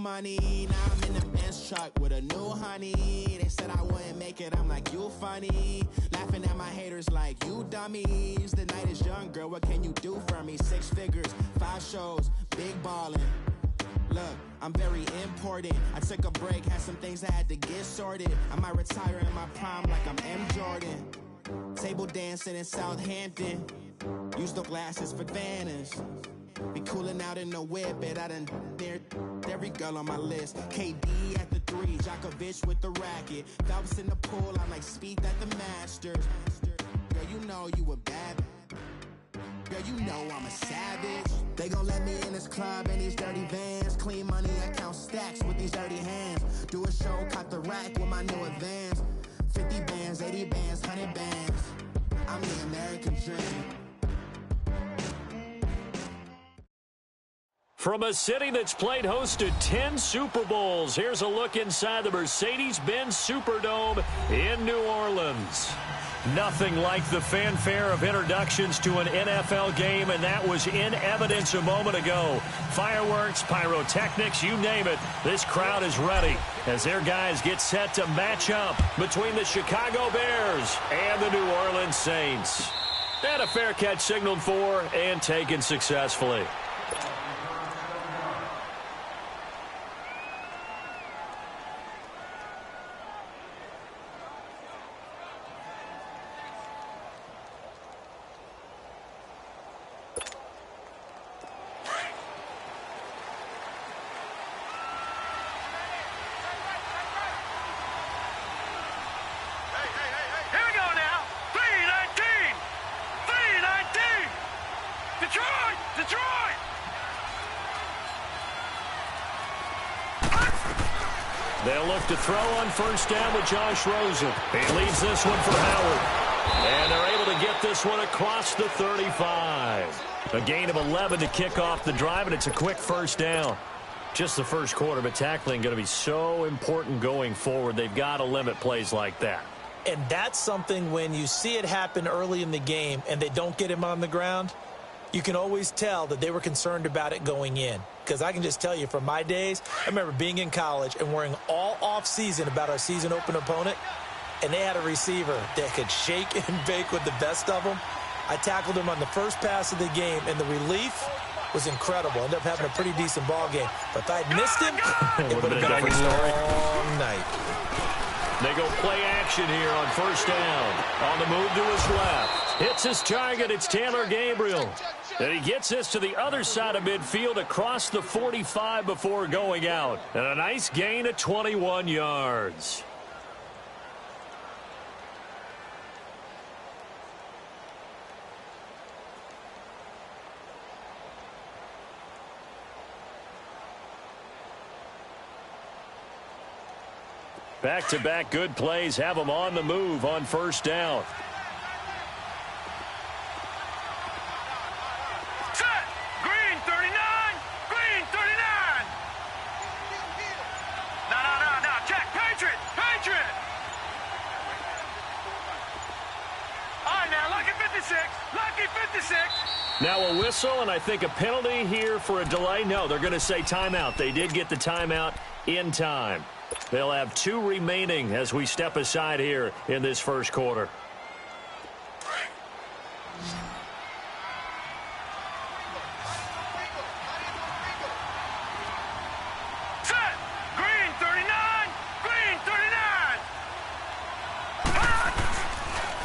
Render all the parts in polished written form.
money. Now I'm in the Benz truck with a new honey. They said I wouldn't make it, I'm like, you funny. Laughing at my haters like, you dummies. The night is young, girl, what can you do for me? 6 figures, 5 shows, big ballin'. Look, I'm very important. I took a break, had some things I had to get sorted. I might retire in my prime like I'm M. Jordan. Table dancing in Southampton. Use the glasses for Vanish. Be cooling out in the whip, but I done near every girl on my list. KD at the 3, Djokovic with the racket. Phelps in the pool, I'm like Speed at the Masters. Girl, you know you a bad. Girl, you know I'm a savage. They gon' let me in this club in these dirty vans. Clean money, I count stacks with these dirty hands. Do a show, caught the rack with my new advance. 50 bands, 80 bands, 100 bands. I'm the American dream. From a city that's played host to 10 Super Bowls, here's a look inside the Mercedes-Benz Superdome in New Orleans. Nothing like the fanfare of introductions to an NFL game, and that was in evidence a moment ago. Fireworks, pyrotechnics, you name it. This crowd is ready as their guys get set to match up between the Chicago Bears and the New Orleans Saints. And a fair catch signaled for and taken successfully. They'll look to throw on first down with Josh Rosen. He leads this one for Howard. And they're able to get this one across the 35. A gain of 11 to kick off the drive, and it's a quick first down. Just the first quarter, but tackling going to be so important going forward. They've got to limit plays like that. And that's something when you see it happen early in the game and they don't get him on the ground, you can always tell that they were concerned about it going in. Because I can just tell you from my days, I remember being in college and worrying all off-season about our season open opponent, and they had a receiver that could shake and bake with the best of them. I tackled him on the first pass of the game, and the relief was incredible. Ended up having a pretty decent ball game. But if I'd missed him, it would have been a long night. They go play action here on first down. On the move to his left. Hits his target. It's Taylor Gabriel. And he gets this to the other side of midfield across the 45 before going out. And a nice gain of 21 yards. Back-to-back good plays have them on the move on first down. Set! Green 39! Green 39! No, Jack, Patriot! Patriot! All right, now, Lucky 56! Lucky 56! Now a whistle, and I think a penalty here for a delay. No, they're going to say timeout. They did get the timeout in time. They'll have 2 remaining as we step aside here in this first quarter. Set! Green 39! Green 39!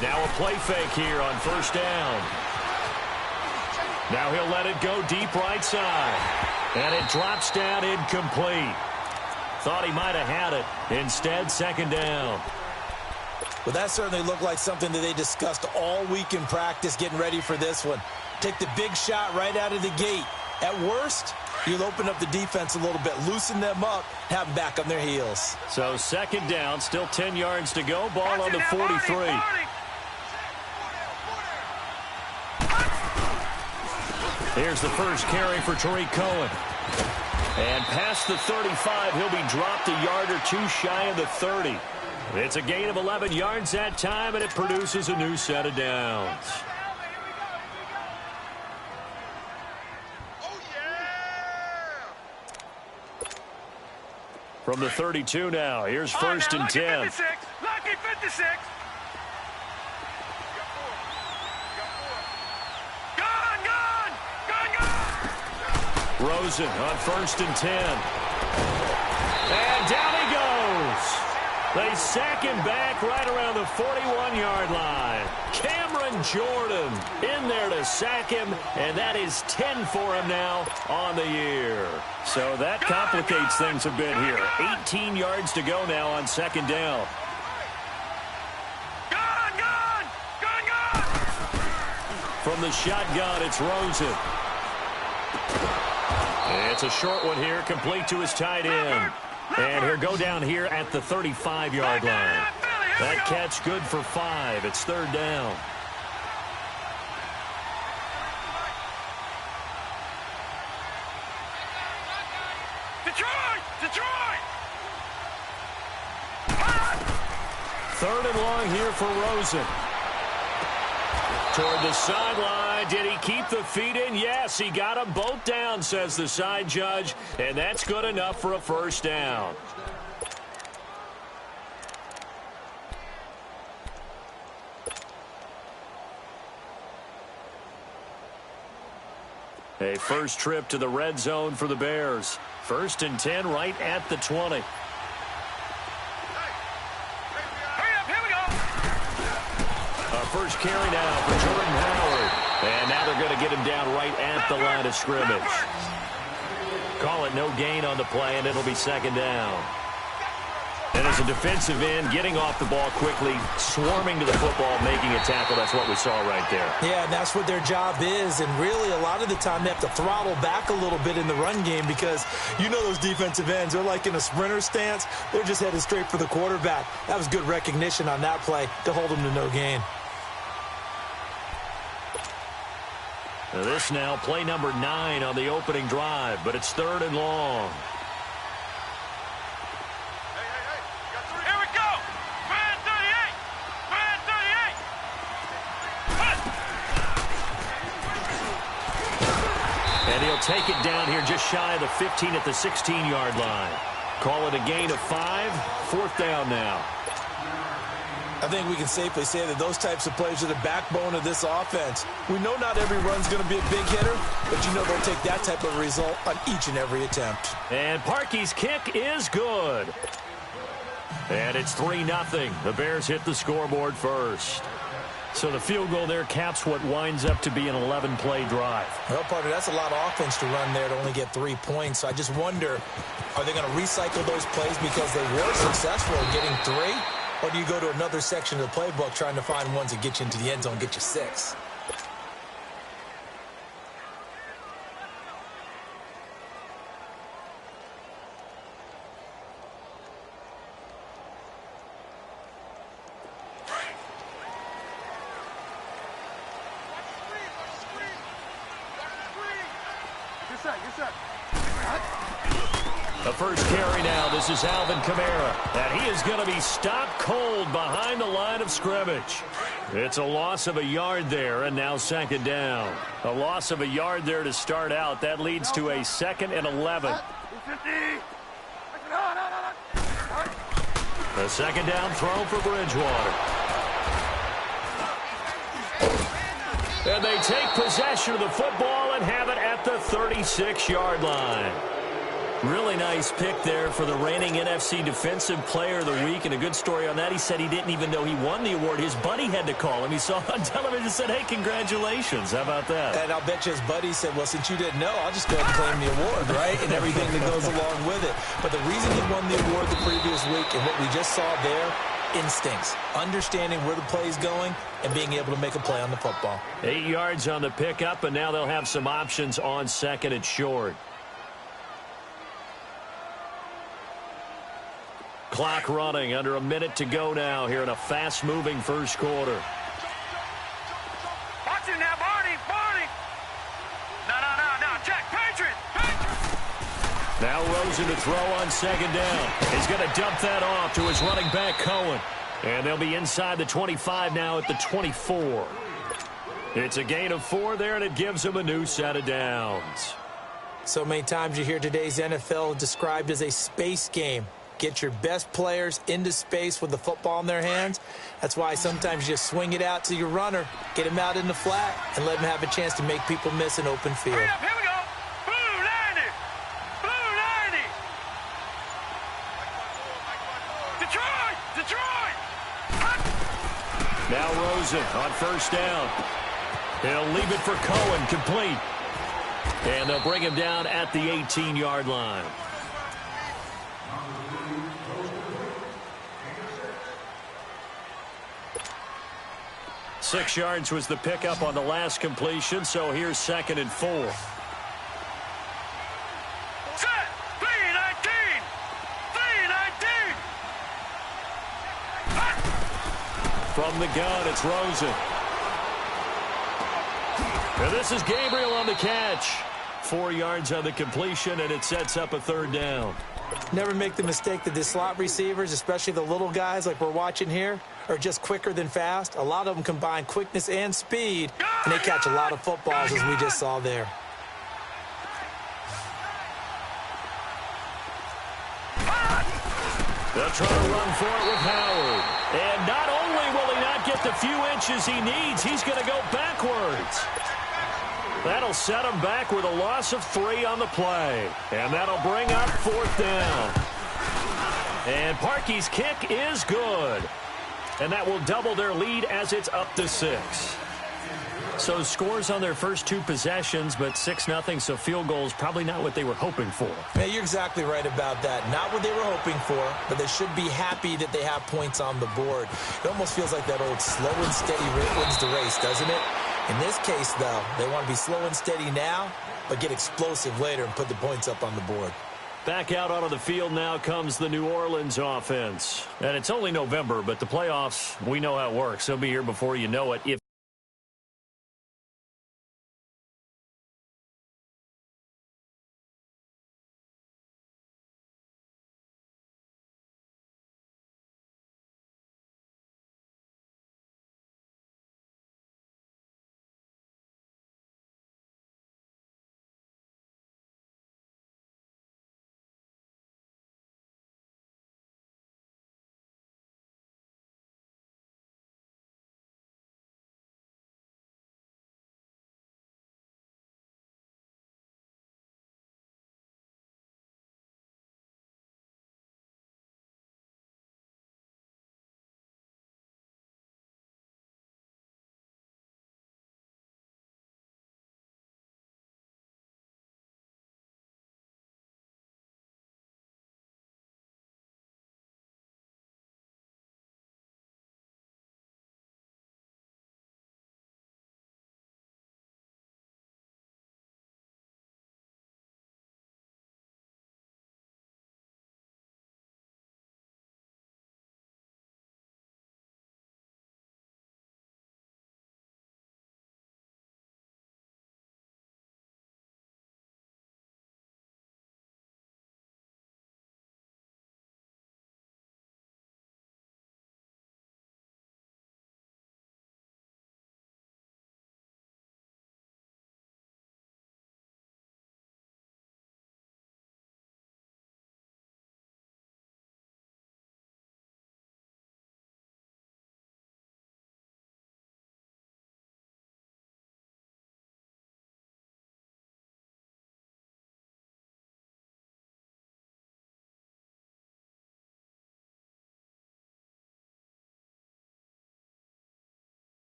Now a play fake here on first down. Now he'll let it go deep right side. And it drops down incomplete. Thought he might have had it. Instead, second down. Well, that certainly looked like something that they discussed all week in practice getting ready for this one. Take the big shot right out of the gate. At worst, you'll open up the defense a little bit, loosen them up, have them back on their heels. So second down, still 10 yards to go. Ball on the 43. Here's the first carry for Tariq Cohen. And past the 35, he'll be dropped a yard or 2 shy of the 30. It's a gain of 11 yards that time, and it produces a new set of downs. From the 32 now, here's first and 10. Lucky 56. Rosen on first and 10. And down he goes. They sack him back right around the 41-yard line. Cameron Jordan in there to sack him, and that is 10 for him now on the year. So that complicates things a bit here. 18 yards to go now on second down. From the shotgun, it's Rosen. It's a short one here, complete to his tight end. And he'll go down here at the 35-yard line. That catch good for 5. It's third down. Detroit! Third and long here for Rosen. Toward the sideline. Did he keep the feet in? Yes, he got them both down, says the side judge. And that's good enough for a first down. A first trip to the red zone for the Bears. First and 10 right at the 20. First carry now for Jordan Howard. And now they're going to get him down right at the line of scrimmage. Call it no gain on the play, and it'll be second down. And as a defensive end, getting off the ball quickly, swarming to the football, making a tackle, that's what we saw right there. Yeah, and that's what their job is. And really, a lot of the time, they have to throttle back a little bit in the run game because you know those defensive ends, they're like in a sprinter stance. They're just headed straight for the quarterback. That was good recognition on that play to hold them to no gain. This now, play number 9 on the opening drive, but it's third and long. Here we go! Man 38! Man 38! And he'll take it down here just shy of the 15 at the 16-yard line. Call it a gain of 5. Fourth down now. I think we can safely say that those types of plays are the backbone of this offense. We know not every run's going to be a big hitter, but you know they'll take that type of result on each and every attempt. And Parkey's kick is good. And it's 3-0. The Bears hit the scoreboard first. So the field goal there caps what winds up to be an 11-play drive. Well, partner, that's a lot of offense to run there to only get 3 points. So I just wonder, are they going to recycle those plays because they were successful in getting 3? Or do you go to another section of the playbook trying to find ones that get you into the end zone, get you 6? The first carry now. This is Alvin Kamara. And he is going to be stopped cold behind the line of scrimmage. It's a loss of a yard there, and now second down. A loss of a yard there to start out. That leads to a 2nd and 11. The second down throw for Bridgewater. And they take possession of the football and have it at the 36-yard line. Really nice pick there for the reigning NFC Defensive Player of the Week. And a good story on that, he said he didn't even know he won the award. His buddy had to call him. He saw it on television and said, hey, congratulations. How about that? And I'll bet you his buddy said, well, since you didn't know, I'll just go ahead and claim the award, right? And everything that goes along with it. But the reason he won the award the previous week and what we just saw there, instincts, understanding where the play is going and being able to make a play on the football. 8 yards on the pickup, and now they'll have some options on second and short. Clock running, under a minute to go now here in a fast-moving first quarter. Watch him now, Barney! No, Jack, Patriot! Now Rosen to throw on second down. He's going to dump that off to his running back, Cohen. And they'll be inside the 25 now at the 24. It's a gain of 4 there, and it gives them a new set of downs. So many times you hear today's NFL described as a space game. Get your best players into space with the football in their hands. That's why sometimes you just swing it out to your runner, get him out in the flat, and let him have a chance to make people miss an open field. Hurry up, here we go. Blue 90. Blue 90. Detroit. Detroit. Now Rosen on first down. He'll leave it for Cohen, complete. And they'll bring him down at the 18-yard line. Six yards was the pickup on the last completion, so here's 2nd and 4. Set. 319. 319. From the gun, it's Rosen. And this is Gabriel on the catch. 4 yards on the completion, and it sets up a 3rd down. Never make the mistake that the slot receivers, especially the little guys like we're watching here, are just quicker than fast. A lot of them combine quickness and speed, and they catch a lot of footballs, as we just saw there. They'll try to run for it with Howard. And not only will he not get the few inches he needs, he's going to go backwards. That'll set him back with a loss of 3 on the play. And that'll bring up 4th down. And Parkey's kick is good. And that will double their lead as it's up to 6. So scores on their first 2 possessions, but 6-0, so field goals probably not what they were hoping for. Yeah, you're exactly right about that. Not what they were hoping for, but they should be happy that they have points on the board. It almost feels like that old slow and steady wins the race, doesn't it? In this case, though, they want to be slow and steady now, but get explosive later and put the points up on the board. Back out onto the field now comes the New Orleans offense. And it's only November, but the playoffs, we know how it works. They'll be here before you know it. If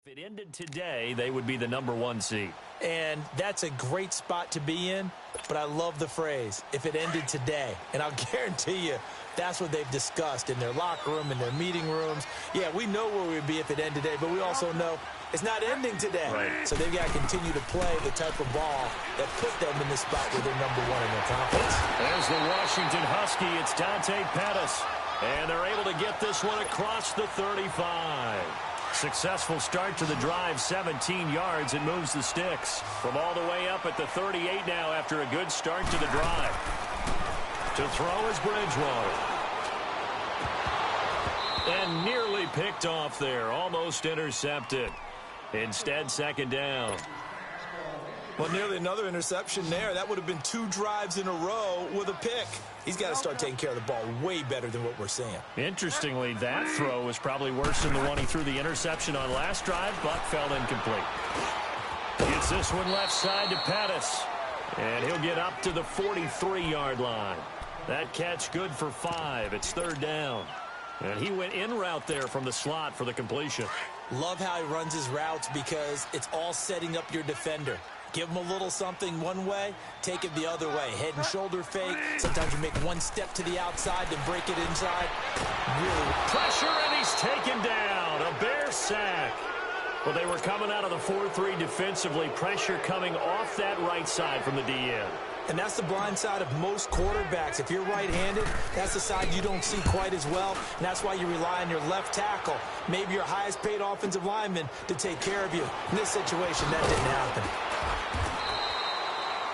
If it ended today, they would be the #1 seed. And that's a great spot to be in, but I love the phrase, if it ended today. And I'll guarantee you that's what they've discussed in their locker room, in their meeting rooms. Yeah, we know where we'd be if it ended today, but we also know it's not ending today. Right. So they've got to continue to play the type of ball that put them in the spot where they're #1 in their conference. There's the Washington Husky. It's Dante Pettis. And they're able to get this one across the 35. Successful start to the drive, 17 yards, and moves the sticks. From all the way up at the 38 now after a good start to the drive. To throw is Bridgewater. And nearly picked off there, almost intercepted. Instead, second down. Well, nearly another interception there. That would have been 2 drives in a row with a pick. He's got to start taking care of the ball way better than what we're seeing. Interestingly, that throw was probably worse than the one he threw the interception on last drive, but fell incomplete. Gets this one left side to Pettis. And he'll get up to the 43-yard line. That catch good for 5. It's third down. And he went in route there from the slot for the completion. Love how he runs his routes because it's all setting up your defender. Give him a little something one way, take it the other way. Head and shoulder fake. Sometimes you make one step to the outside, then break it inside. Really. Pressure, and he's taken down. A Bear sack. Well, they were coming out of the 4-3 defensively. Pressure coming off that right side from the DN. And that's the blind side of most quarterbacks. If you're right-handed, that's the side you don't see quite as well. And that's why you rely on your left tackle, maybe your highest-paid offensive lineman, to take care of you. In this situation, that didn't happen.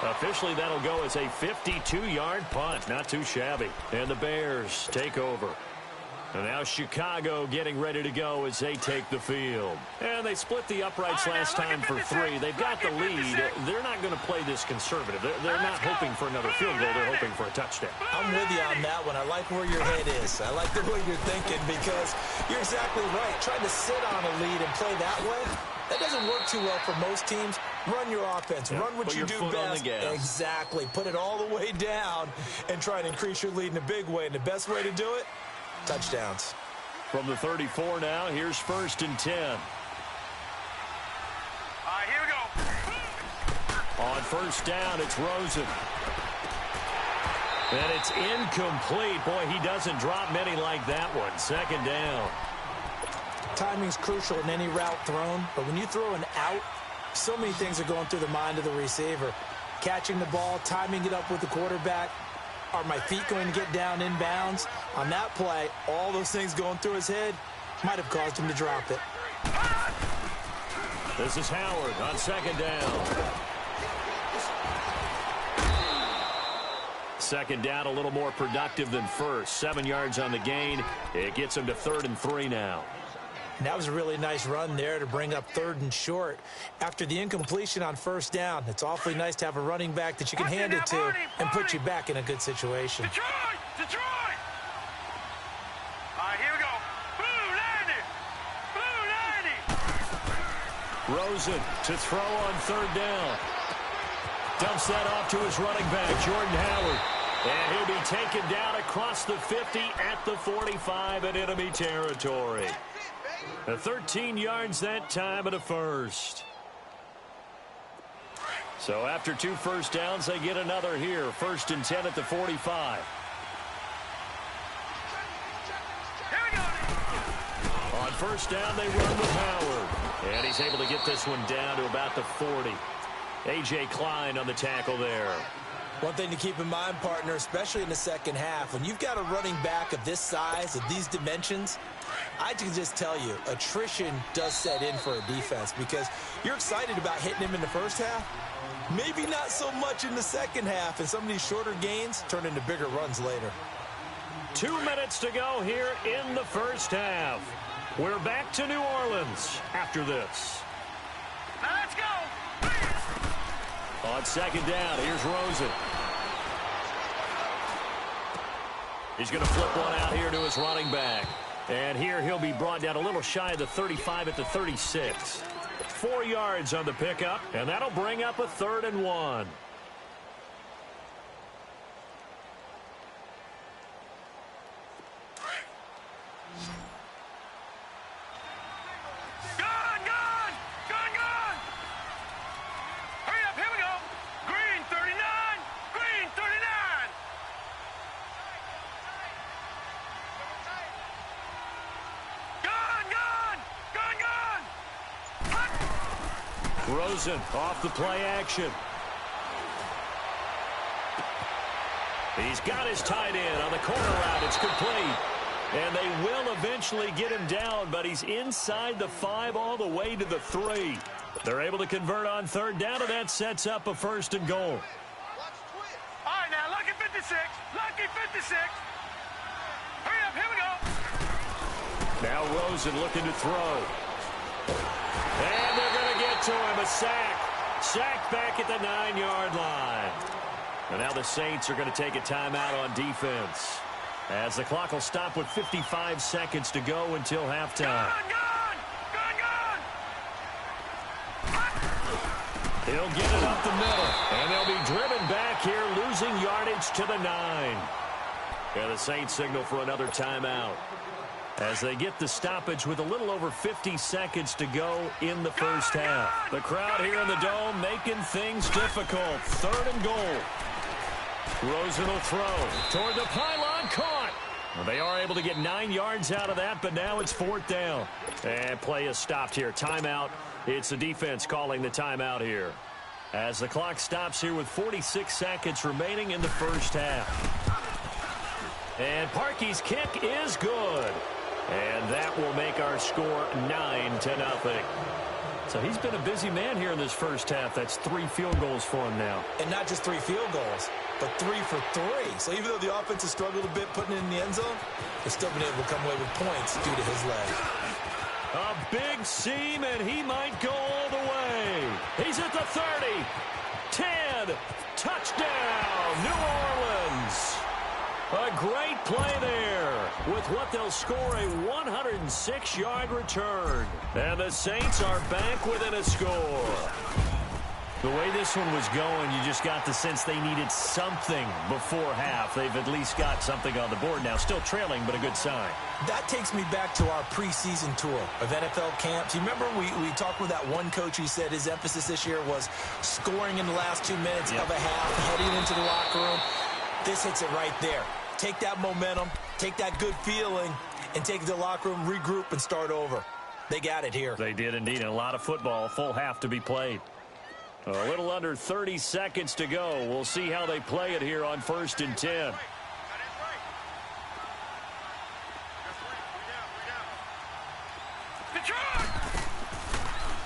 Officially, that'll go as a 52-yard punt. Not too shabby. And the Bears take over. And now Chicago getting ready to go as they take the field. And they split the uprights last time for 3. They've got the lead. They're not going to play this conservative. They're not hoping for another field goal. They're hoping for a touchdown. I'm with you on that one. I like where your head is. I like the way you're thinking because you're exactly right. Trying to sit on a lead and play that way, that doesn't work too well for most teams. Run your offense. Yeah, run what you do best. Exactly. Put it all the way down and try and increase your lead in a big way. And the best way to do it, touchdowns. From the 34 now, here's 1st and 10. All right, here we go. On 1st down, it's Rosen. And it's incomplete. Boy, he doesn't drop many like that one. 2nd down. Timing's crucial in any route thrown, but when you throw an out, so many things are going through the mind of the receiver. Catching the ball, timing it up with the quarterback. Are my feet going to get down inbounds? On that play, all those things going through his head might have caused him to drop it. This is Howard on 2nd down. 2nd down, a little more productive than first. 7 yards on the gain. It gets him to 3rd and 3 now. And that was a really nice run there to bring up 3rd and short. After the incompletion on 1st down, it's awfully nice to have a running back that you can hand it to and put you back in a good situation. Detroit! Detroit! All right, here we go. Blue 90! Blue 90! Rosen to throw on 3rd down. Dumps that off to his running back, Jordan Howard. And he'll be taken down across the 50 at the 45 in enemy territory. 13 yards that time and a first. So after 2 first downs, they get another here. 1st and 10 at the 45. Here we go. On 1st down, they run with Howard. And he's able to get this one down to about the 40. A.J. Klein on the tackle there. One thing to keep in mind, partner, especially in the second half, when you've got a running back of this size, of these dimensions, I can just tell you, attrition does set in for a defense because you're excited about hitting him in the first half. Maybe not so much in the second half, and some of these shorter gains turn into bigger runs later. 2 minutes to go here in the first half. We're back to New Orleans after this. Now let's go. On 2nd down, here's Rosen. He's going to flip one out here to his running back. And here he'll be brought down a little shy of the 35 at the 36. 4 yards on the pickup, and that'll bring up a 3rd and 1. Good, good. Rosen off the play action. He's got his tight end on the corner route. It's complete. And they will eventually get him down, but he's inside the 5 all the way to the 3. They're able to convert on third down, and that sets up a 1st and goal. All right, now, lucky 56. Lucky 56. Hurry up, here we go. Now Rosen looking to throw. And they're going to get to him. A sack. Sacked back at the 9-yard line. And now the Saints are going to take a timeout on defense, as the clock will stop with 55 seconds to go until halftime. He'll get it up the middle, and they'll be driven back here, losing yardage to the 9. And the Saints signal for another timeout, as they get the stoppage with a little over 50 seconds to go in the first half. The crowd here in the Dome making things difficult. 3rd and goal. Rosen will throw toward the pylon, caught. Well, they are able to get 9 yards out of that, but now it's 4th down. And play is stopped here. Timeout. It's the defense calling the timeout here, as the clock stops here with 46 seconds remaining in the first half. And Parkey's kick is good. And that will make our score 9-0. So he's been a busy man here in this first half. That's 3 field goals for him now. And not just 3 field goals, but 3 for 3. So even though the offense has struggled a bit putting it in the end zone, they've still been able to come away with points due to his leg. A big seam, and he might go all the way. He's at the 30. 10. Touchdown, New Orleans. A great play there with what they'll score a 106-yard return. And the Saints are back within a score. The way this one was going, you just got the sense they needed something before half. They've at least got something on the board now. Still trailing, but a good sign. That takes me back to our preseason tour of NFL camps. You remember we talked with that one coach who said his emphasis this year was scoring in the last 2 minutes of a half, heading into the locker room. This hits it right there. Take that momentum, take that good feeling, and take it to the locker room, regroup, and start over. They got it here. They did indeed. And a lot of football, full half to be played. A little under 30 seconds to go. We'll see how they play it here on 1st and 10.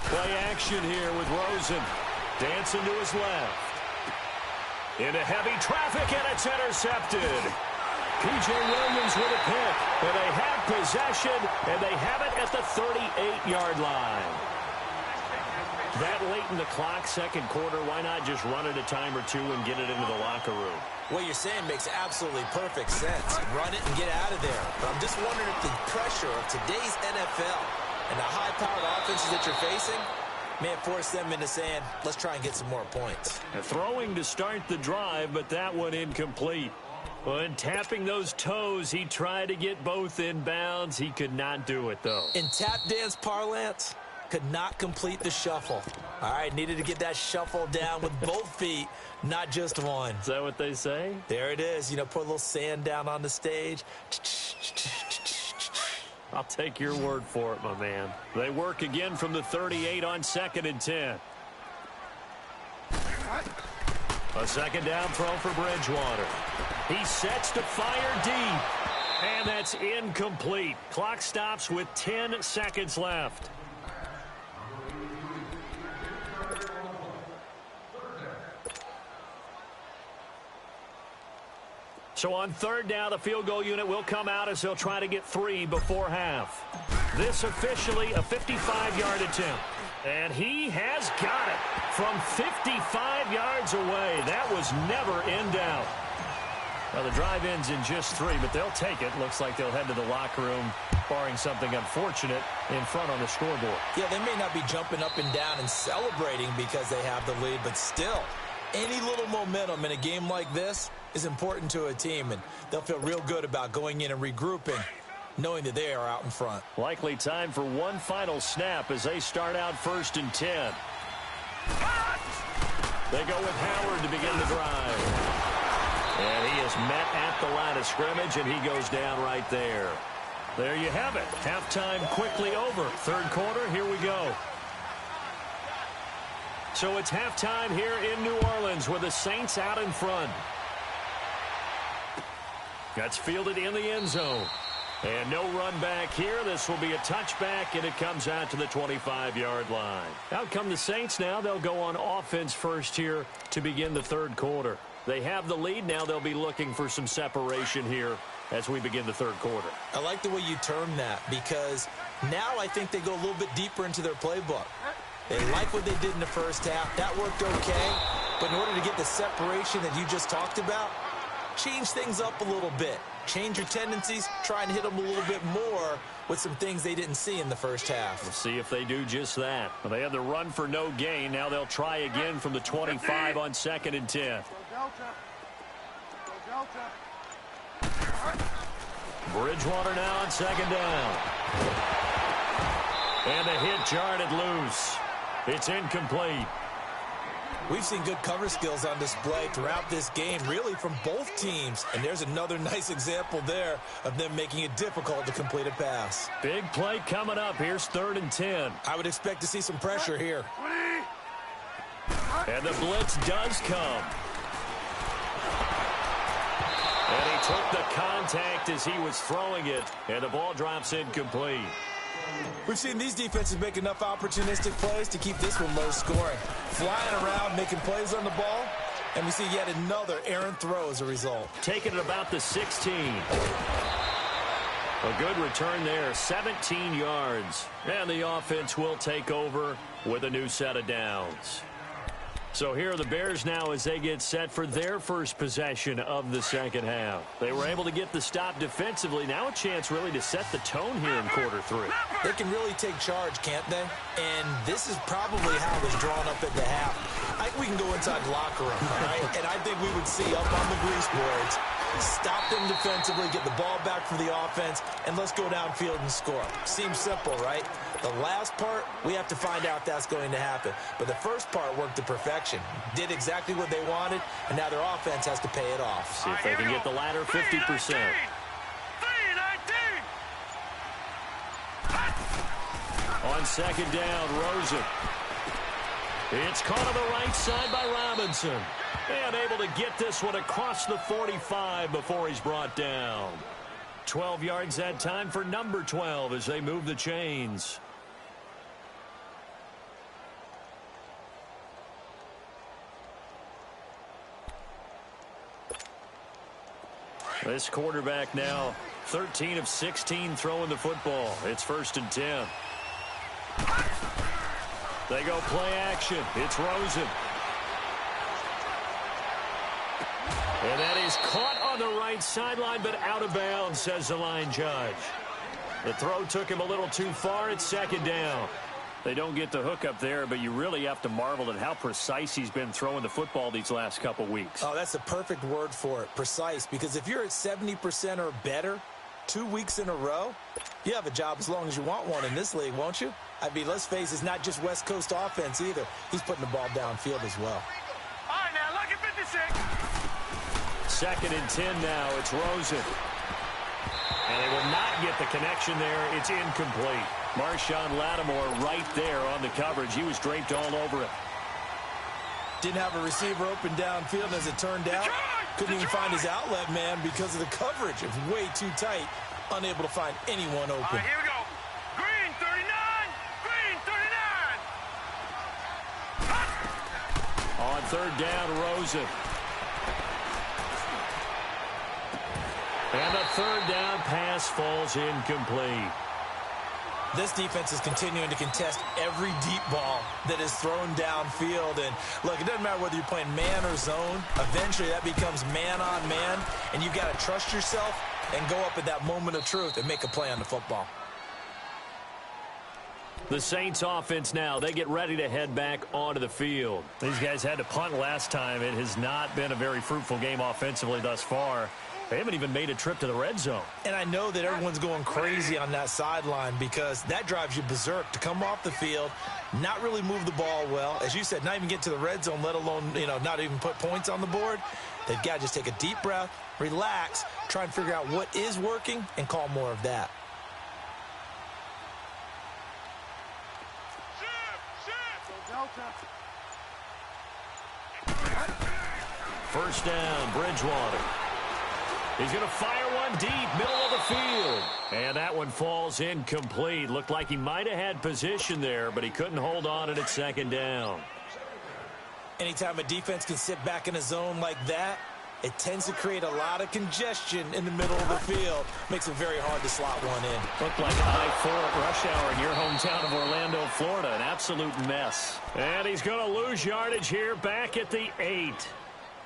Play action here with Rosen. Dancing to his left. Into heavy traffic, and it's intercepted. P.J. Williams with a pick. And they have possession, and they have it at the 38-yard line. That late in the clock, 2nd quarter, why not just run it a time or 2 and get it into the locker room? What you're saying makes absolutely perfect sense. Run it and get out of there. But I'm just wondering if the pressure of today's NFL and the high-powered offenses that you're facing may force them into saying, let's try and get some more points. Throwing to start the drive, but that one incomplete. When tapping those toes, he tried to get both in bounds. He could not do it, though. In tap dance parlance, could not complete the shuffle. All right, needed to get that shuffle down with both feet, not just one. Is that what they say? There it is. You know, put a little sand down on the stage. I'll take your word for it, my man. They work again from the 38 on 2nd and 10. A 2nd down throw for Bridgewater. He sets to fire deep. And that's incomplete. Clock stops with 10 seconds left. So on 3rd down, the field goal unit will come out as they'll try to get 3 before half. This officially a 55-yard attempt. And he has got it from 55 yards away. That was never in doubt. Well, the drive ends in just 3, but they'll take it. Looks like they'll head to the locker room, barring something unfortunate, in front on the scoreboard. Yeah, they may not be jumping up and down and celebrating because they have the lead, but still, any little momentum in a game like this is important to a team, and they'll feel real good about going in and regrouping, knowing that they are out in front. Likely time for one final snap as they start out 1st and 10. They go with Howard to begin the drive. And he is met at the line of scrimmage, and he goes down right there. There you have it. Halftime quickly over. 3rd quarter, here we go. So it's halftime here in New Orleans with the Saints out in front. That's fielded in the end zone. And no run back here. This will be a touchback, and it comes out to the 25-yard line. Out come the Saints now. They'll go on offense first here to begin the third quarter. They have the lead. Now they'll be looking for some separation here as we begin the third quarter. I like the way you term that, because now I think they go a little bit deeper into their playbook. They like what they did in the first half. That worked okay. But in order to get the separation that you just talked about, change things up a little bit. Change your tendencies, try and hit them a little bit more with some things they didn't see in the first half. We'll see if they do just that. Well, they had the run for no gain. Now they'll try again from the 25 on 2nd and 10. Bridgewater now on 2nd down. And the hit jarred loose. It's incomplete. We've seen good cover skills on display throughout this game, really from both teams. And there's another nice example there of them making it difficult to complete a pass. Big play coming up. Here's 3rd and 10. I would expect to see some pressure here. And the blitz does come. And he took the contact as he was throwing it. And the ball drops incomplete. We've seen these defenses make enough opportunistic plays to keep this one low scoring. Flying around, making plays on the ball, and we see yet another errant throw as a result. Taking it about the 16. A good return there, 17 yards. And the offense will take over with a new set of downs. So here are the Bears now as they get set for their first possession of the second half. They were able to get the stop defensively. Now a chance really to set the tone here in quarter 3. They can really take charge, can't they? And this is probably how it was drawn up at the half. I think we can go inside the locker room, all right? And I think we would see up on the grease boards, stop them defensively, get the ball back for the offense, and let's go downfield and score. Seems simple, right? The last part, we have to find out if that's going to happen. But the first part worked to perfection. Did exactly what they wanted, and now their offense has to pay it off. See if they can get the latter 50%. On 2nd down, Rosen. It's caught on the right side by Robinson. And able to get this one across the 45 before he's brought down. 12 yards that time for number 12 as they move the chains. This quarterback now 13 of 16 throwing the football. It's 1st and 10. They go play action. It's Rosen. And that is caught on the right sideline, but out of bounds, says the line judge. The throw took him a little too far. It's 2nd down. They don't get the hook up there, but you really have to marvel at how precise he's been throwing the football these last couple weeks. Oh, that's the perfect word for it, precise. Because if you're at 70% or better 2 weeks in a row, you have a job as long as you want one in this league, won't you? I mean, let's face it, it's not just West Coast offense either. He's putting the ball downfield as well. All right, now, look at 56. 2nd and 10 now. It's Rosen. And they will not get the connection there. It's incomplete. Marshawn Lattimore right there on the coverage. He was draped all over it. Didn't have a receiver open downfield, and as it turned out, couldn't even find his outlet man because of the coverage. It was way too tight, unable to find anyone open. All right, here we go. Green 39. Green 39. On 3rd down, Rosen. And the 3rd down pass falls incomplete. This defense is continuing to contest every deep ball that is thrown downfield. And look, it doesn't matter whether you're playing man or zone. Eventually that becomes man on man, and you've got to trust yourself and go up at that moment of truth and make a play on the football. The Saints offense now, they get ready to head back onto the field. These guys had to punt last time. It has not been a very fruitful game offensively thus far. They haven't even made a trip to the red zone. And I know that everyone's going crazy on that sideline because that drives you berserk to come off the field, not really move the ball well. As you said, not even get to the red zone, let alone, not even put points on the board. They've got to just take a deep breath, relax, try and figure out what is working, and call more of that. First down, Bridgewater. He's going to fire one deep, middle of the field. And that one falls incomplete. Looked like he might have had position there, but he couldn't hold on at its second down. Anytime a defense can sit back in a zone like that, it tends to create a lot of congestion in the middle of the field. Makes it very hard to slot one in. Looked like I-4 at rush hour in your hometown of Orlando, Florida. An absolute mess. And he's going to lose yardage here back at the 8.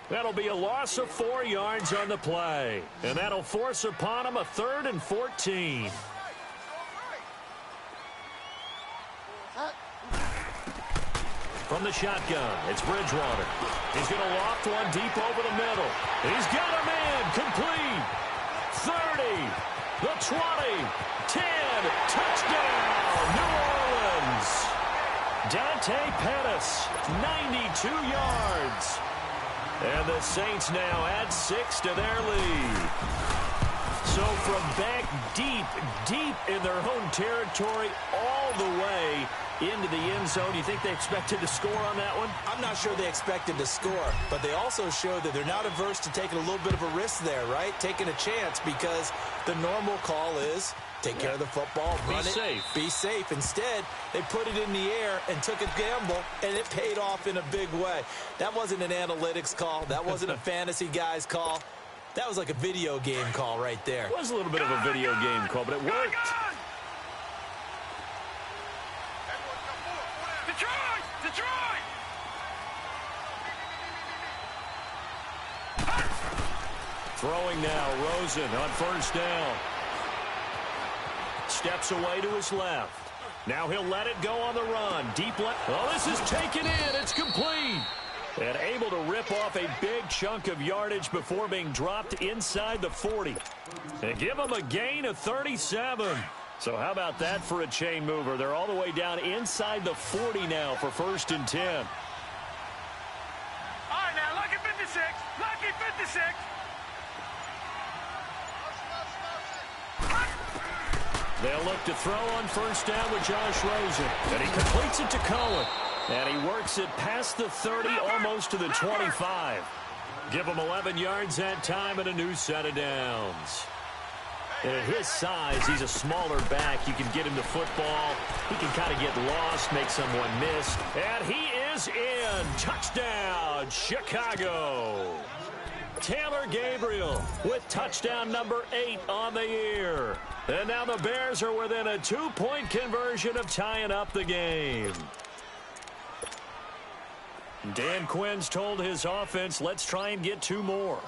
That'll be a loss of 4 yards on the play. And that'll force upon him a 3rd and 14. From the shotgun, it's Bridgewater. He's going to loft one deep over the middle. He's got him in. Complete. 30. The 20. 10. Touchdown. New Orleans. Dante Pettis. 92 yards. And the Saints now add 6 to their lead. So from back deep in their own territory all the way into the end zone, you think they expected to score on that one? I'm not sure they expected to score, but they also showed that they're not averse to taking a little bit of a risk there, right? Taking a chance, because the normal call is take care of the football, run it, be safe. Instead, they put it in the air and took a gamble, and it paid off in a big way. That wasn't an analytics call. That wasn't a fantasy guy's call. That was like a video game call right there. It was a little bit of a video game call, but it worked. Detroit! Throwing now, Rosen on first down. Steps away to his left. Now he'll let it go on the run. Deep left. Oh, this is taken in. It's complete. And able to rip off a big chunk of yardage before being dropped inside the 40. And give him a gain of 37. So how about that for a chain mover? They're all the way down inside the 40 now for 1st and 10. All right, now, lucky 56. Lucky 56. They'll look to throw on first down with Josh Rosen. And he completes it to Cohen. And he works it past the 30, almost to the 25. Give him 11 yards that time and a new set of downs. And at his size, he's a smaller back. You can get him the football. He can kind of get lost, make someone miss. And he is in. Touchdown, Chicago. Taylor Gabriel with touchdown number 8 on the year. And now the Bears are within a 2-point conversion of tying up the game. Dan Quinn's told his offense, let's try and get 2 more.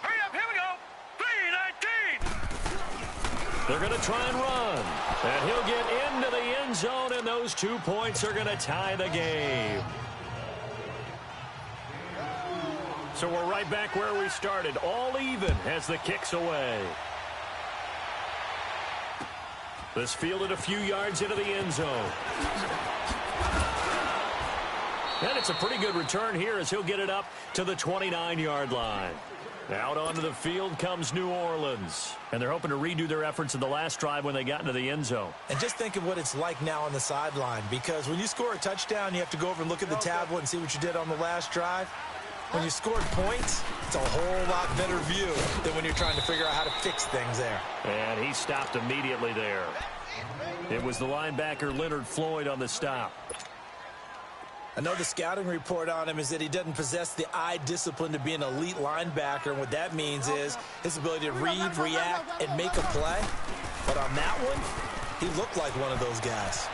Hurry up, here we go. 3:19. They're going to try and run. And he'll get into the end zone, and those 2 points are going to tie the game. So we're right back where we started, all even as the kick's away. This fielded a few yards into the end zone. And it's a pretty good return here as he'll get it up to the 29-yard line. Out onto the field comes New Orleans. And they're hoping to redo their efforts in the last drive when they got into the end zone. And just think of what it's like now on the sideline, because when you score a touchdown, you have to go over and look at the tablet and see what you did on the last drive. When you scored points, it's a whole lot better view than when you're trying to figure out how to fix things there. And he stopped immediately there. It was the linebacker Leonard Floyd on the stop. I know the scouting report on him is that he doesn't possess the eye discipline to be an elite linebacker. And what that means is his ability to read, react, and make a play. But on that one, he looked like one of those guys.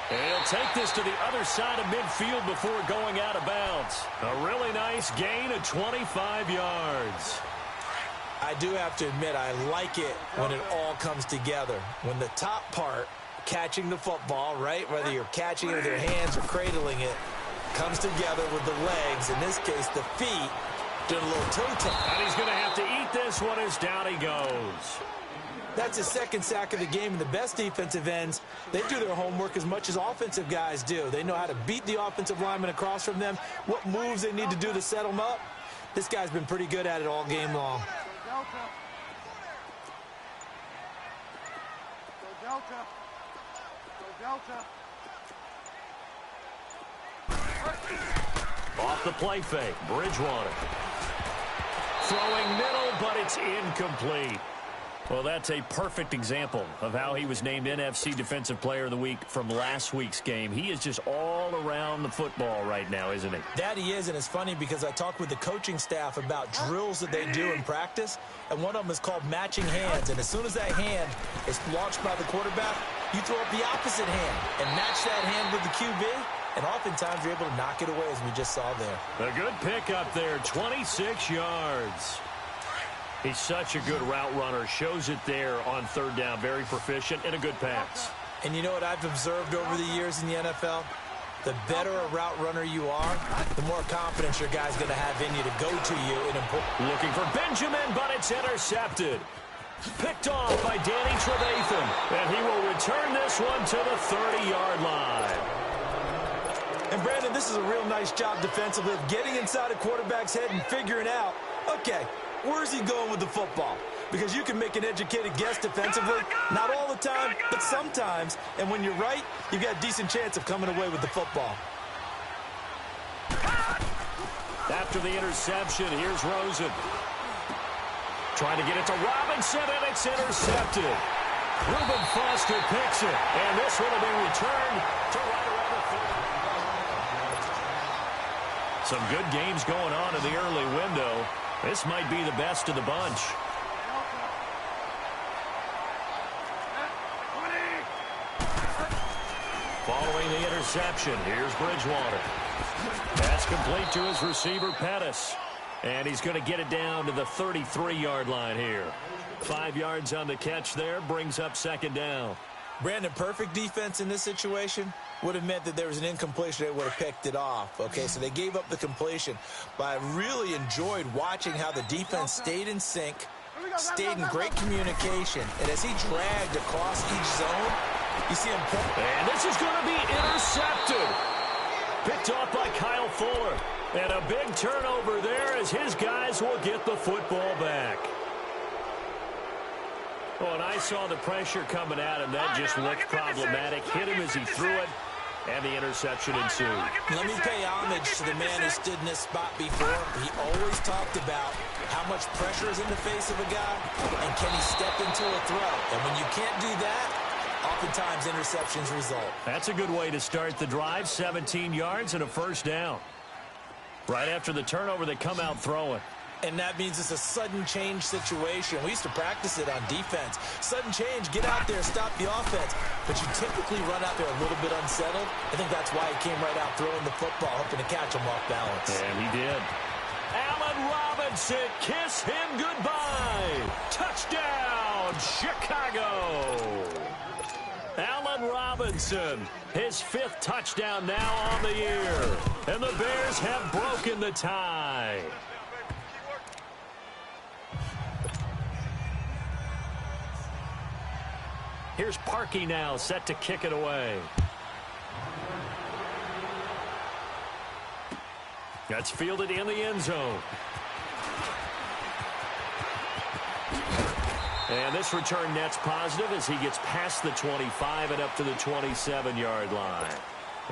And he'll take this to the other side of midfield before going out of bounds. A really nice gain of 25 yards. I do have to admit, I like it when it all comes together. When the top part, catching the football, right, whether you're catching it with your hands or cradling it, comes together with the legs, in this case the feet, doing a little toe-tap. And he's going to have to eat this one as down he goes. That's his second sack of the game, and the best defensive ends, they do their homework as much as offensive guys do. They know how to beat the offensive lineman across from them, what moves they need to do to set them up. This guy's been pretty good at it all game long. Delta. Go Delta. Go Delta. Off the play fake, Bridgewater. Throwing middle, but it's incomplete. Well, that's a perfect example of how he was named NFC Defensive Player of the Week from last week's game. He is just all around the football right now, isn't he? That he is, and it's funny because I talked with the coaching staff about drills that they do in practice, and one of them is called matching hands. And as soon as that hand is launched by the quarterback, you throw up the opposite hand and match that hand with the QB, and oftentimes you're able to knock it away, as we just saw there. A good pickup there, 26 yards. He's such a good route runner. Shows it there on third down. Very proficient and a good pass. And you know what I've observed over the years in the NFL? The better a route runner you are, the more confidence your guy's going to have in you to go to you in important. Looking for Benjamin, but it's intercepted. Picked off by Danny Trevathan. And he will return this one to the 30-yard line. And, Brandon, this is a real nice job defensively of getting inside a quarterback's head and figuring out, okay, where's he going with the football? Because you can make an educated guess defensively, not all the time, but sometimes. And when you're right, you've got a decent chance of coming away with the football. After the interception, here's Rosen. Trying to get it to Robinson, and it's intercepted. Reuben Foster picks it, and this one will be returned to right around the 30. Some good games going on in the early window. This might be the best of the bunch. Following the interception, here's Bridgewater. That's complete to his receiver, Pettis. And he's going to get it down to the 33-yard line here. 5 yards on the catch there, brings up second down. Brandon, perfect defense in this situation would have meant that there was an incompletion. They would have picked it off. Okay, so they gave up the completion. But I really enjoyed watching how the defense stayed in sync, stayed in great communication. And as he dragged across each zone, you see him pull. And this is going to be intercepted. Picked off by Kyle Fuller. And a big turnover there as his guys will get the football back. Oh, and I saw the pressure coming at him. That just looked problematic. Hit him as he threw it, and the interception ensued. Let me pay homage to the man who stood in this spot before. He always talked about how much pressure is in the face of a guy, and can he step into a throw. And when you can't do that, oftentimes interceptions result. That's a good way to start the drive. 17 yards and a first down. Right after the turnover, they come out throwing. And that means it's a sudden change situation. We used to practice it on defense. Sudden change, get out there, stop the offense. But you typically run out there a little bit unsettled. I think that's why he came right out throwing the football, hoping to catch him off balance. And he did. Allen Robinson, kiss him goodbye. Touchdown, Chicago. Allen Robinson, his 5th touchdown now on the year. And the Bears have broken the tie. Here's Parkey now, set to kick it away. That's fielded in the end zone. And this return net's positive as he gets past the 25 and up to the 27-yard line.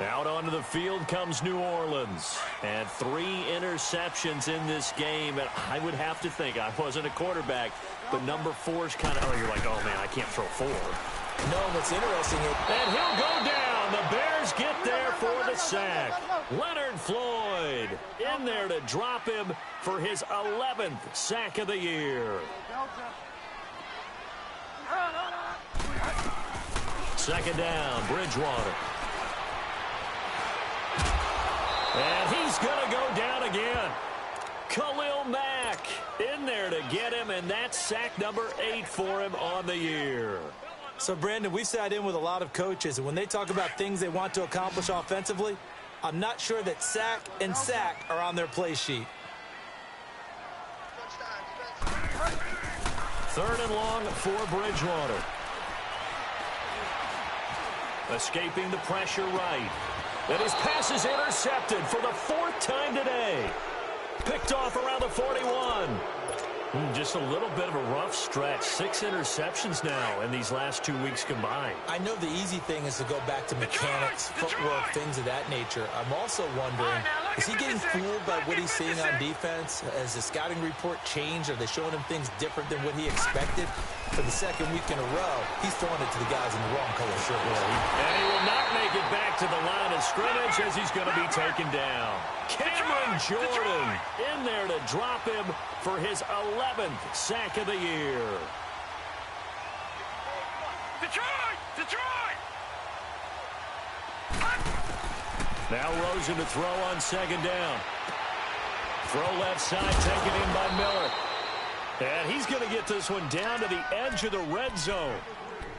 Out onto the field comes New Orleans. And 3 interceptions in this game. And I would have to think, I wasn't a quarterback, but number 4 is kind of, oh, you're like, oh, man, I can't throw 4. No, what's interesting is... And he'll go down. The Bears get there for the sack. Leonard Floyd in there to drop him for his 11th sack of the year. Second down, Bridgewater. And he's going to go down again. Khalil Mack in there to get him, and that's sack number 8 for him on the year. So, Brandon, we've sat in with a lot of coaches, and when they talk about things they want to accomplish offensively, I'm not sure that sack and sack are on their play sheet. 3rd and long for Bridgewater. Escaping the pressure right. And his pass is intercepted for the 4th time today. Picked off around the 41. Just a little bit of a rough stretch. 6 interceptions now in these last 2 weeks combined. I know the easy thing is to go back to mechanics, footwork, things of that nature. I'm also wondering, is he getting fooled by what he's seeing on defense? Has the scouting report changed? Are they showing him things different than what he expected? For the second week in a row, he's throwing it to the guys in the wrong color shirts. And he will not make it back to the line of scrimmage as he's going to be taken down. Cameron Jordan in there to drop him for his 11th sack of the year. Detroit! Detroit! Now Rosen to throw on second down. Throw left side, taken in by Miller. And he's going to get this one down to the edge of the red zone.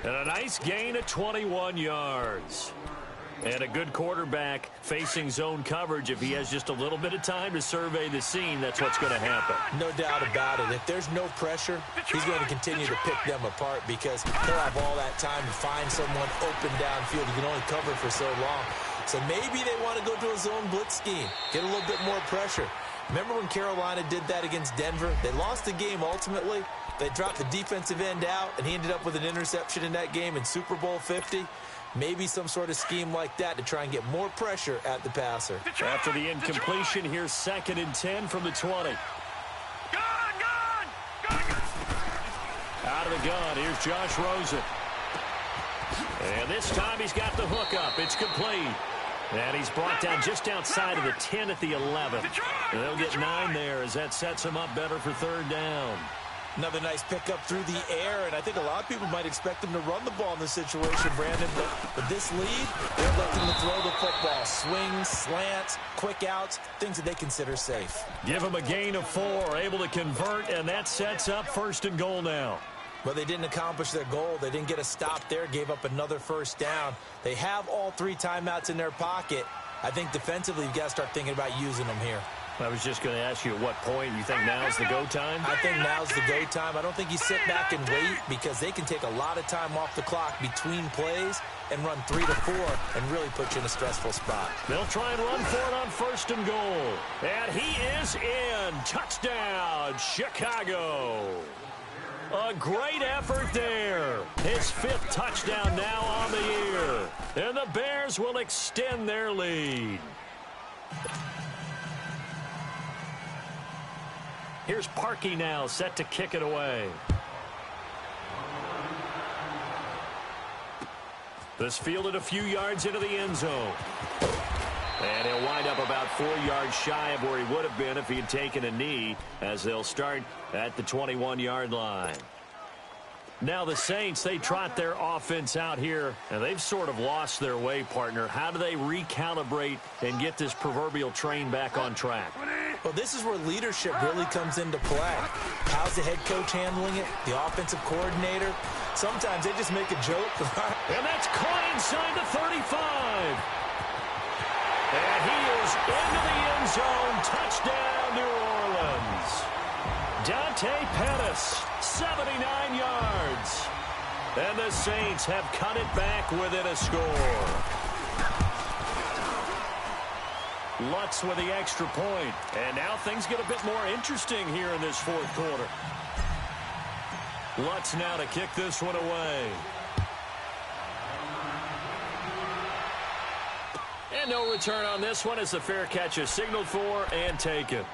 And a nice gain of 21 yards. And a good quarterback facing zone coverage. If he has just a little bit of time to survey the scene, that's what's going to happen. No doubt about it. If there's no pressure, he's going to continue to pick them apart because he'll have all that time to find someone open downfield. He can only cover for so long. So maybe they want to go to a zone blitz scheme, get a little bit more pressure. Remember when Carolina did that against Denver? They lost the game ultimately. They dropped the defensive end out, and he ended up with an interception in that game in Super Bowl 50. Maybe some sort of scheme like that to try and get more pressure at the passer. After the incompletion, here's 2nd and 10 from the 20. Out of the gun, here's Josh Rosen. And this time he's got the hook up. It's complete. And he's brought down just outside of the 10 at the 11. And they'll get 9 there as that sets him up better for 3rd down. Another nice pickup through the air, and I think a lot of people might expect him to run the ball in this situation, Brandon. But with this lead, they're electing to throw the football. Swings, slants, quick outs, things that they consider safe. Give him a gain of 4, able to convert, and that sets up 1st and goal now. But they didn't accomplish their goal. They didn't get a stop there, gave up another 1st down. They have all 3 timeouts in their pocket. I think defensively, you've got to start thinking about using them here. I was just going to ask you at what point you think now's the go time? I think now's the go time. I don't think you sit back and wait because they can take a lot of time off the clock between plays and run 3 to 4 and really put you in a stressful spot. They'll try and run for it on 1st and goal. And he is in. Touchdown, Chicago. A great effort there. His 5th touchdown now on the year. And the Bears will extend their lead. Here's Parkey now, set to kick it away. This fielded a few yards into the end zone. And he'll wind up about 4 yards shy of where he would have been if he had taken a knee, as they'll start at the 21-yard line. Now the Saints, they trot their offense out here, and they've sort of lost their way, partner. How do they recalibrate and get this proverbial train back on track? Well, this is where leadership really comes into play. How's the head coach handling it? The offensive coordinator? Sometimes they just make a joke. And that's caught inside the 35. And he is into the end zone. Touchdown, New Orleans. Dante Pettis, 79 yards. And the Saints have cut it back within a score. Lutz with the extra point. And now things get a bit more interesting here in this 4th quarter. Lutz now to kick this one away. And no return on this one as the fair catch is signaled for and taken.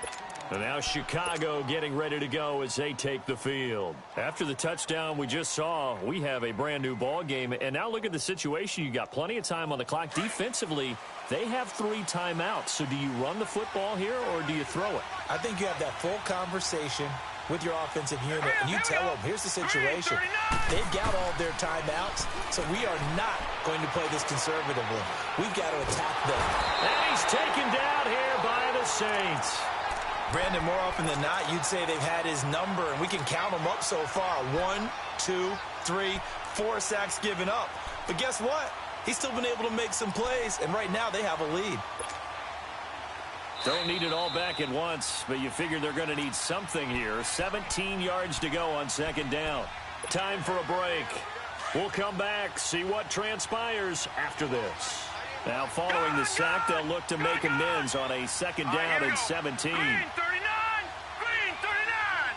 And now Chicago getting ready to go as they take the field. After the touchdown we just saw, we have a brand new ball game. And now look at the situation. You got plenty of time on the clock. Defensively, they have 3 timeouts. So do you run the football here or do you throw it? I think you have that full conversation with your offensive unit, and you tell them, here's the situation. They've got all their timeouts, so we are not going to play this conservatively. We've got to attack them. And he's taken down here by the Saints. Brandon, more often than not, you'd say they've had his number, and we can count them up so far. 1, 2, 3, 4 sacks given up. But guess what? He's still been able to make some plays, and right now they have a lead. Don't need it all back at once, but you figure they're going to need something here. 17 yards to go on 2nd down. Time for a break. We'll come back, see what transpires after this. Now, following the sack, they'll look to make amends on a 2nd down and 17. Green 39! Green 39!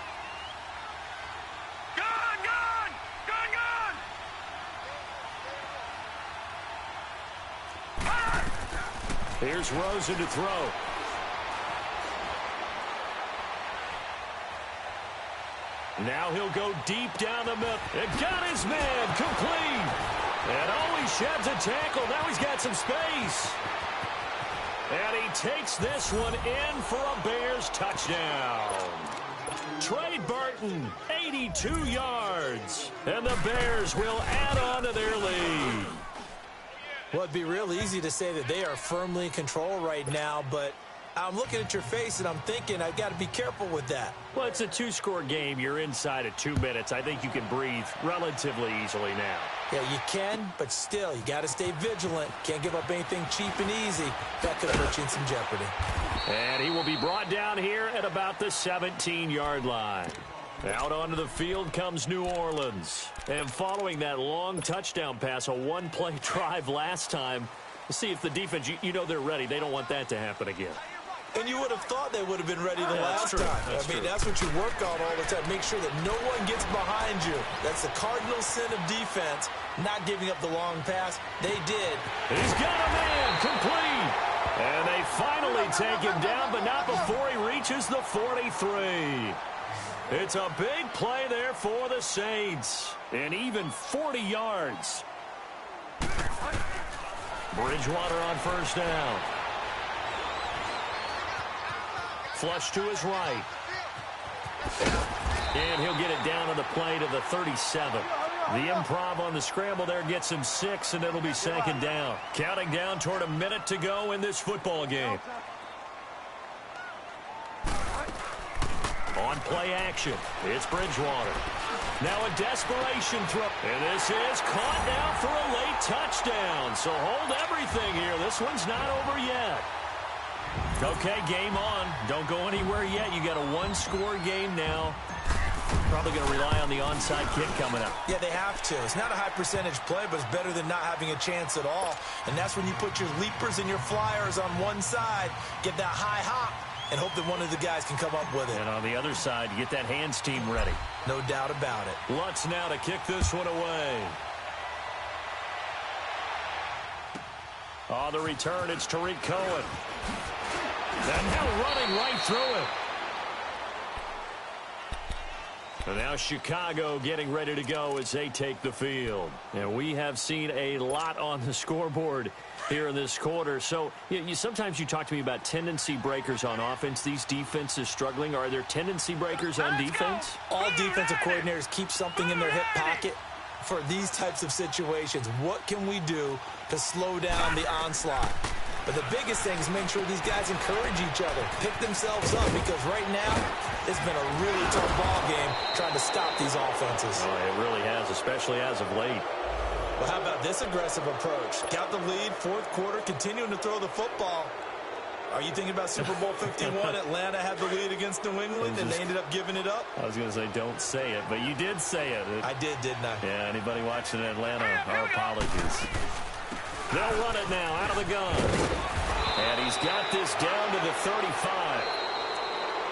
Here's Rosen to throw. Now he'll go deep down the middle. It got his man complete. And oh, he sheds a tackle. Now he's got some space. And he takes this one in for a Bears touchdown. Trey Burton, 82 yards. And the Bears will add on to their lead. Well, it'd be real easy to say that they are firmly in control right now, but I'm looking at your face and I'm thinking I've got to be careful with that. Well, it's a two-score game. You're inside of 2 minutes. I think you can breathe relatively easily now. Yeah, you can, but still, you got to stay vigilant. Can't give up anything cheap and easy. That could put you in some jeopardy. And he will be brought down here at about the 17-yard line. Out onto the field comes New Orleans. And following that long touchdown pass, a one-play drive last time, see if the defense, you know they're ready. They don't want that to happen again. And you would have thought they would have been ready the last time. That's what you work on all the time. Make sure that no one gets behind you. That's the cardinal sin of defense, not giving up the long pass. They did. He's got a man complete. And they finally take him down, but not before he reaches the 43. It's a big play there for the Saints. And even 40 yards. Bridgewater on first down. Flush to his right. And he'll get it down on the play to the 37. The improv on the scramble there gets him 6, and it'll be second down. Counting down toward a minute to go in this football game. On play action, it's Bridgewater. Now a desperation throw. And this is caught now for a late touchdown. So hold everything here. This one's not over yet. Okay, game on. Don't go anywhere yet. You got a one-score game now. Probably going to rely on the onside kick coming up. Yeah, they have to. It's not a high-percentage play, but it's better than not having a chance at all. And that's when you put your leapers and your flyers on one side, get that high hop, and hope that one of the guys can come up with it. And on the other side, you get that hands team ready. No doubt about it. Lutz now to kick this one away. On the return, it's Tariq Cohen. And now running right through it. And now Chicago getting ready to go as they take the field. And we have seen a lot on the scoreboard here in this quarter. So sometimes you talk to me about tendency breakers on offense. These defenses struggling. Are there tendency breakers on defense? All defensive coordinators keep something in their hip pocket for these types of situations. What can we do to slow down the onslaught? But the biggest thing is make sure these guys encourage each other, pick themselves up, because right now it's been a really tough ball game trying to stop these offenses. Oh, it really has, especially as of late. Well, how about this aggressive approach? Got the lead, fourth quarter, continuing to throw the football. Are you thinking about Super Bowl 51? Atlanta had the lead against New England, and they ended up giving it up? I was going to say, don't say it, but you did say it. I did, didn't I? Yeah, anybody watching Atlanta, our apologies. They'll run it now out of the gun. And he's got this down to the 35.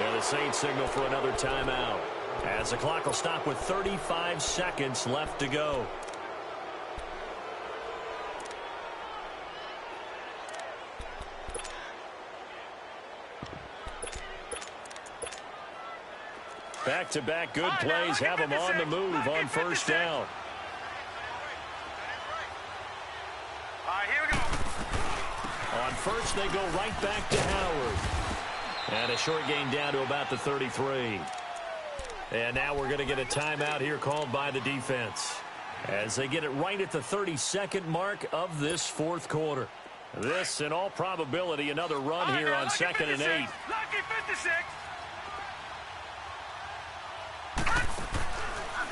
And the Saints signal for another timeout, as the clock will stop with 35 seconds left to go. Back-to-back good plays have him on the move on first down. All right, here we go. On first, they go right back to Howard. And a short gain down to about the 33. And now we're going to get a timeout here called by the defense, as they get it right at the 32nd mark of this fourth quarter. This, in all probability, another run here on 2nd and 8. Lucky 56.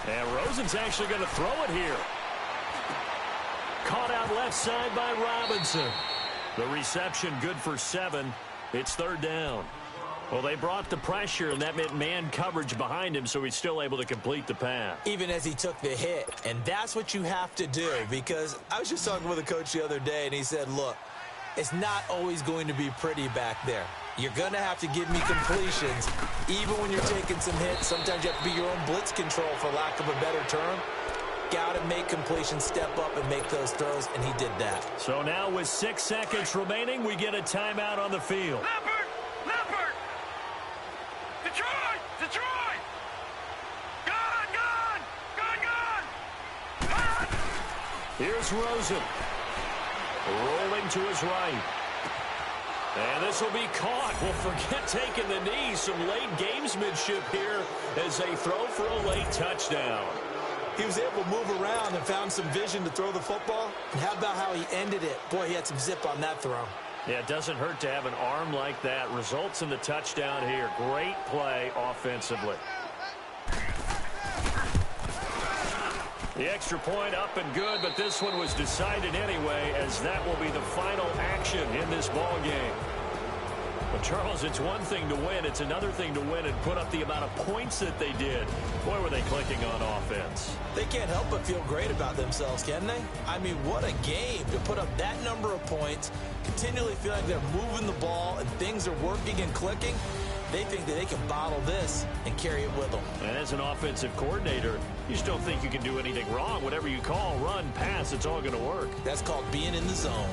And Rosen's actually going to throw it here. Caught out left side by Robinson. The reception good for 7. It's third down. Well, they brought the pressure, and that meant man coverage behind him, so he's still able to complete the pass. Even as he took the hit. And that's what you have to do, because I was just talking with a coach the other day, and he said, look, it's not always going to be pretty back there. You're going to have to give me completions, even when you're taking some hits. Sometimes you have to be your own blitz control, for lack of a better term. got to make completions, step up and make those throws, and he did that. So now with 6 seconds remaining, we get a timeout on the field. Leopard! Leopard! Detroit! Detroit! Gone! Gone! Gone! Gone! Gone! Here's Rosen. Rolling to his right. And this will be caught. Well, forget taking the knee. Some late gamesmanship here as they throw for a late touchdown. He was able to move around and found some vision to throw the football. And how about how he ended it? Boy, he had some zip on that throw. Yeah, it doesn't hurt to have an arm like that. Results in the touchdown here. Great play offensively. The extra point up and good, but this one was decided anyway, as that will be the final action in this ball game. But, Charles, it's one thing to win. It's another thing to win and put up the amount of points that they did. Boy, were they clicking on offense. They can't help but feel great about themselves, can they? I mean, what a game to put up that number of points, continually feel like they're moving the ball and things are working and clicking. They think that they can bottle this and carry it with them. And as an offensive coordinator, you just don't think you can do anything wrong. Whatever you call, run, pass, it's all going to work. That's called being in the zone.